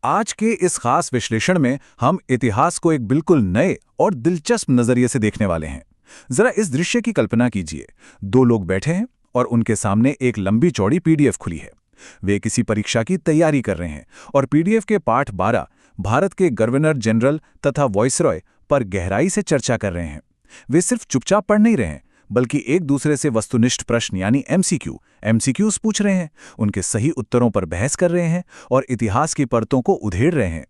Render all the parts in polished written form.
आज के इस खास विश्लेषण में हम इतिहास को एक बिल्कुल नए और दिलचस्प नजरिए से देखने वाले हैं। जरा इस दृश्य की कल्पना कीजिए। दो लोग बैठे हैं और उनके सामने एक लंबी चौड़ी पीडीएफ खुली है। वे किसी परीक्षा की तैयारी कर रहे हैं और पीडीएफ के पाठ 12 भारत के गवर्नर जनरल तथा वॉइसरॉय पर गहराई से चर्चा कर रहे हैं। वे सिर्फ चुपचाप पढ़ नहीं रहे हैं, बल्कि एक दूसरे से वस्तुनिष्ठ प्रश्न यानी एमसीक्यूज पूछ रहे हैं, उनके सही उत्तरों पर बहस कर रहे हैं और इतिहास की परतों को उधेड़ रहे हैं।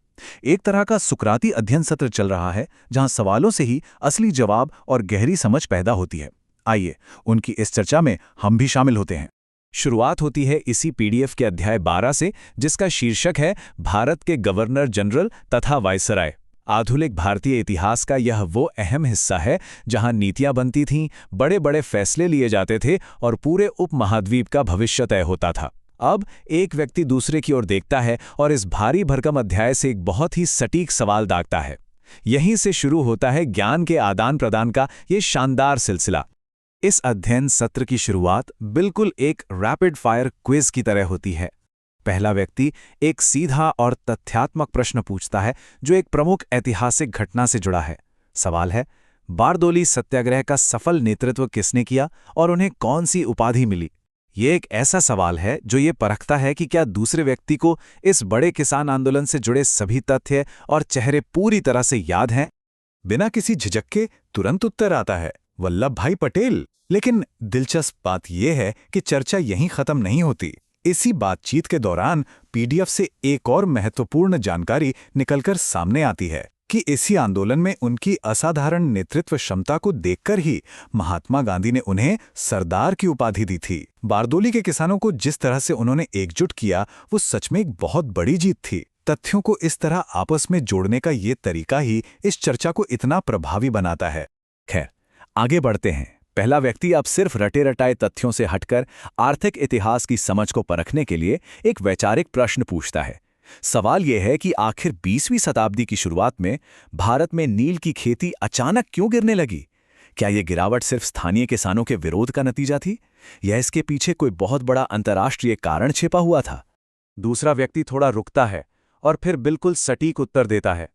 एक तरह का सुकराती अध्ययन सत्र चल रहा है, जहां सवालों से ही असली जवाब और गहरी समझ पैदा होती है। आइए उनकी इस चर्चा में हम भी शामिल होते हैं। शुरुआत होती है इसी पीडीएफ के अध्याय 12 से, जिसका शीर्षक है भारत के गवर्नर जनरल तथा वायसराय। आधुनिक भारतीय इतिहास का यह वो अहम हिस्सा है जहां नीतियां बनती थीं, बड़े बड़े फैसले लिए जाते थे और पूरे उपमहाद्वीप का भविष्य तय होता था। अब एक व्यक्ति दूसरे की ओर देखता है और इस भारी भरकम अध्याय से एक बहुत ही सटीक सवाल दागता है। यहीं से शुरू होता है ज्ञान के आदान प्रदान का ये शानदार सिलसिला। इस अध्ययन सत्र की शुरुआत बिल्कुल एक रैपिड फायर क्विज की तरह होती है। पहला व्यक्ति एक सीधा और तथ्यात्मक प्रश्न पूछता है जो एक प्रमुख ऐतिहासिक घटना से जुड़ा है। सवाल है, बारदोली सत्याग्रह का सफल नेतृत्व किसने किया और उन्हें कौन सी उपाधि मिली? ये एक ऐसा सवाल है जो ये परखता है कि क्या दूसरे व्यक्ति को इस बड़े किसान आंदोलन से जुड़े सभी तथ्य और चेहरे पूरी तरह से याद हैं। बिना किसी झिझक के तुरंत उत्तर आता है, वल्लभ भाई पटेल। लेकिन दिलचस्प बात यह है कि चर्चा यहीं खत्म नहीं होती। इसी बातचीत के दौरान पीडीएफ से एक और महत्वपूर्ण जानकारी निकलकर सामने आती है कि इसी आंदोलन में उनकी असाधारण नेतृत्व क्षमता को देखकर ही महात्मा गांधी ने उन्हें सरदार की उपाधि दी थी। बारदोली के किसानों को जिस तरह से उन्होंने एकजुट किया, वो सच में एक बहुत बड़ी जीत थी। तथ्यों को इस तरह आपस में जोड़ने का ये तरीका ही इस चर्चा को इतना प्रभावी बनाता है। खैर, आगे बढ़ते हैं। पहला व्यक्ति अब सिर्फ रटे रटाए तथ्यों से हटकर आर्थिक इतिहास की समझ को परखने के लिए एक वैचारिक प्रश्न पूछता है। सवाल यह है कि आखिर 20वीं शताब्दी की शुरुआत में भारत में नील की खेती अचानक क्यों गिरने लगी? क्या यह गिरावट सिर्फ स्थानीय किसानों के विरोध का नतीजा थी या इसके पीछे कोई बहुत बड़ा अंतर्राष्ट्रीय कारण छिपा हुआ था? दूसरा व्यक्ति थोड़ा रुकता है और फिर बिल्कुल सटीक उत्तर देता है,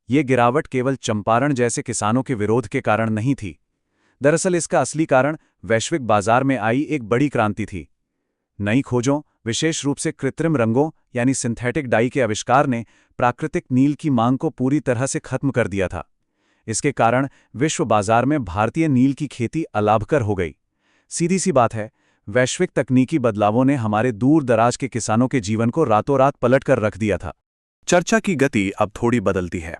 ये गिरावट केवल चंपारण जैसे किसानों के विरोध के कारण नहीं थी। दरअसल इसका असली कारण वैश्विक बाजार में आई एक बड़ी क्रांति थी। नई खोजों, विशेष रूप से कृत्रिम रंगों यानी सिंथेटिक डाई के आविष्कार ने प्राकृतिक नील की मांग को पूरी तरह से खत्म कर दिया था। इसके कारण विश्व बाजार में भारतीय नील की खेती अलाभकर हो गई। सीधी सी बात है, वैश्विक तकनीकी बदलावों ने हमारे दूर दराज के किसानों के जीवन को रातों रात पलट कर रख दिया था। चर्चा की गति अब थोड़ी बदलती है।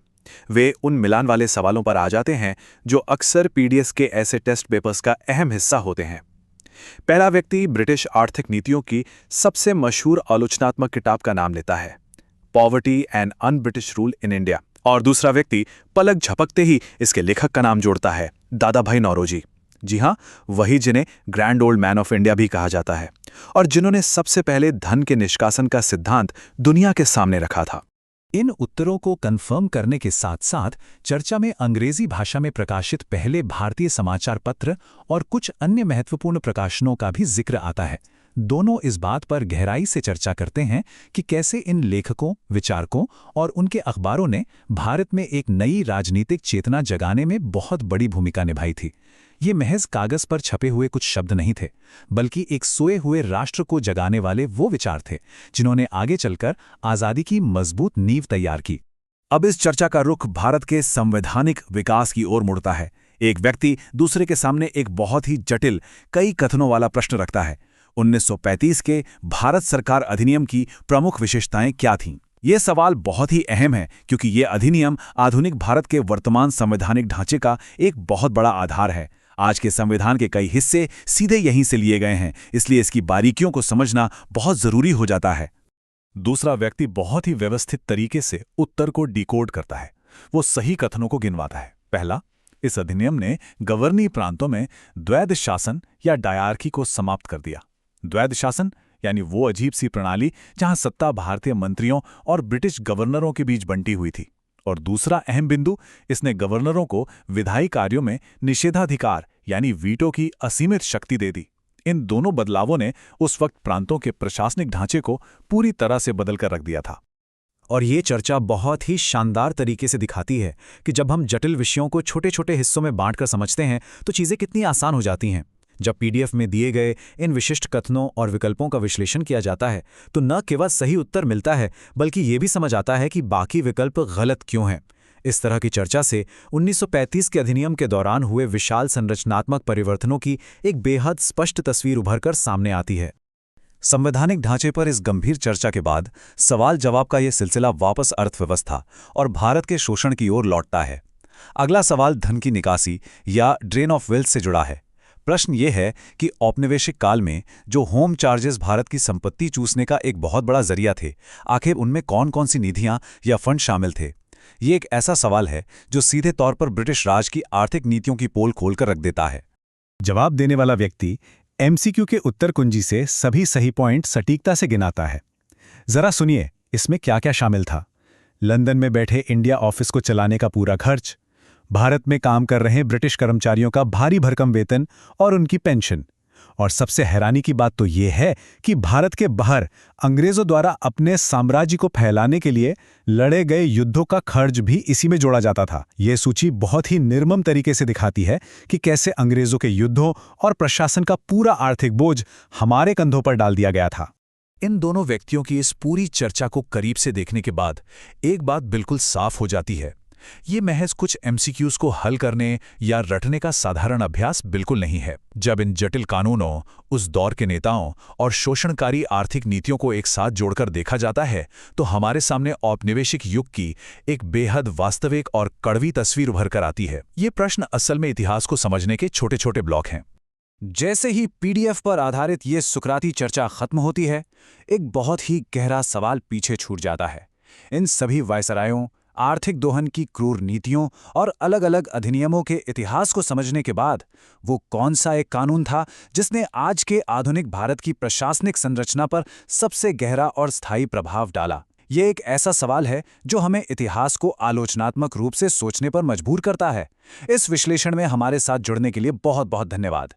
वे उन मिलान वाले सवालों पर आ जाते हैं जो अक्सर पीडीएस के ऐसे टेस्ट पेपर्स का अहम हिस्सा होते हैं। पहला व्यक्ति ब्रिटिश आर्थिक नीतियों की सबसे मशहूर आलोचनात्मक किताब का नाम लेता है, poverty and un British rule in India, और दूसरा व्यक्ति पलक झपकते ही इसके लेखक का नाम जोड़ता है, दादा भाई नौरोजी। जी हां, वही जिन्हें grand old man of India भी कहा जाता है और जिन्होंने सबसे पहले धन के निष्कासन का सिद्धांत दुनिया के सामने रखा था। इन उत्तरों को कंफर्म करने के साथ साथ चर्चा में अंग्रेजी भाषा में प्रकाशित पहले भारतीय समाचार पत्र और कुछ अन्य महत्वपूर्ण प्रकाशनों का भी जिक्र आता है। दोनों इस बात पर गहराई से चर्चा करते हैं कि कैसे इन लेखकों, विचारकों और उनके अखबारों ने भारत में एक नई राजनीतिक चेतना जगाने में बहुत बड़ी भूमिका निभाई थी। ये महज कागज पर छपे हुए कुछ शब्द नहीं थे, बल्कि एक सोए हुए राष्ट्र को जगाने वाले वो विचार थे जिन्होंने आगे चलकर आज़ादी की मजबूत नींव तैयार की। अब इस चर्चा का रुख भारत के संवैधानिक विकास की ओर मुड़ता है। एक व्यक्ति दूसरे के सामने एक बहुत ही जटिल, कई कथनों वाला प्रश्न रखता है, 1935 के भारत सरकार अधिनियम की प्रमुख विशेषताएं क्या थीं? ये सवाल बहुत ही अहम है क्योंकि ये अधिनियम आधुनिक भारत के वर्तमान संवैधानिक ढांचे का एक बहुत बड़ा आधार है। आज के संविधान के कई हिस्से सीधे यहीं से लिए गए हैं, इसलिए इसकी बारीकियों को समझना बहुत जरूरी हो जाता है। दूसरा व्यक्ति बहुत ही व्यवस्थित तरीके से उत्तर को डिकोड करता है। वो सही कथनों को गिनवाता है। पहला, इस अधिनियम ने गवर्नी प्रांतों में द्वैध शासन या डायरकी को समाप्त कर दिया। द्वैध शासन यानी वो अजीब सी प्रणाली जहां सत्ता भारतीय मंत्रियों और ब्रिटिश गवर्नरों के बीच बंटी हुई थी। और दूसरा अहम बिंदु, इसने गवर्नरों को विधायी कार्यों में निषेधाधिकार यानी वीटो की असीमित शक्ति दे दी। इन दोनों बदलावों ने उस वक्त प्रांतों के प्रशासनिक ढांचे को पूरी तरह से बदल कर रख दिया था। और ये चर्चा बहुत ही शानदार तरीके से दिखाती है कि जब हम जटिल विषयों को छोटे छोटे हिस्सों में बांटकर समझते हैं तो चीज़ें कितनी आसान हो जाती हैं। जब पीडीएफ में दिए गए इन विशिष्ट कथनों और विकल्पों का विश्लेषण किया जाता है तो न केवल सही उत्तर मिलता है बल्कि ये भी समझ आता है कि बाकी विकल्प गलत क्यों हैं। इस तरह की चर्चा से 1935 के अधिनियम के दौरान हुए विशाल संरचनात्मक परिवर्तनों की एक बेहद स्पष्ट तस्वीर उभरकर सामने आती है। संवैधानिक ढांचे पर इस गंभीर चर्चा के बाद सवाल जवाब का यह सिलसिला वापस अर्थव्यवस्था और भारत के शोषण की ओर लौटता है। अगला सवाल धन की निकासी या ड्रेन ऑफ वेल्थ से जुड़ा है। प्रश्न ये है कि औपनिवेशिक काल में जो होम चार्जेस भारत की संपत्ति चूसने का एक बहुत बड़ा जरिया थे, आखिर उनमें कौन कौन सी निधियां या फंड शामिल थे। ये एक ऐसा सवाल है जो सीधे तौर पर ब्रिटिश राज की आर्थिक नीतियों की पोल खोलकर रख देता है। जवाब देने वाला व्यक्ति एमसीक्यू के उत्तर कुंजी से सभी सही पॉइंट सटीकता से गिनाता है। जरा सुनिए इसमें क्या क्या शामिल था। लंदन में बैठे इंडिया ऑफिस को चलाने का पूरा खर्च, भारत में काम कर रहे ब्रिटिश कर्मचारियों का भारी भरकम वेतन और उनकी पेंशन, और सबसे हैरानी की बात तो ये है कि भारत के बाहर अंग्रेजों द्वारा अपने साम्राज्य को फैलाने के लिए लड़े गए युद्धों का खर्च भी इसी में जोड़ा जाता था। ये सूची बहुत ही निर्मम तरीके से दिखाती है कि कैसे अंग्रेजों के युद्धों और प्रशासन का पूरा आर्थिक बोझ हमारे कंधों पर डाल दिया गया था। इन दोनों व्यक्तियों की इस पूरी चर्चा को करीब से देखने के बाद एक बात बिल्कुल साफ हो जाती है, ये महज कुछ एमसीक्यूज को हल करने या रटने का साधारण अभ्यास बिल्कुल नहीं है। जब इन जटिल कानूनों, उस दौर के नेताओं और शोषणकारी आर्थिक नीतियों को एक साथ जोड़कर देखा जाता है तो हमारे सामने औपनिवेशिक युग की एक बेहद वास्तविक और कड़वी तस्वीर उभर कर आती है। ये प्रश्न असल में इतिहास को समझने के छोटे छोटे ब्लॉक हैं। जैसे ही पीडीएफ पर आधारित ये सुकराती चर्चा खत्म होती है, एक बहुत ही गहरा सवाल पीछे छूट जाता है। इन सभी वायसरायों, आर्थिक दोहन की क्रूर नीतियों और अलग अलग अधिनियमों के इतिहास को समझने के बाद वो कौन सा एक कानून था जिसने आज के आधुनिक भारत की प्रशासनिक संरचना पर सबसे गहरा और स्थायी प्रभाव डाला। ये एक ऐसा सवाल है जो हमें इतिहास को आलोचनात्मक रूप से सोचने पर मजबूर करता है। इस विश्लेषण में हमारे साथ जुड़ने के लिए बहुत बहुत धन्यवाद।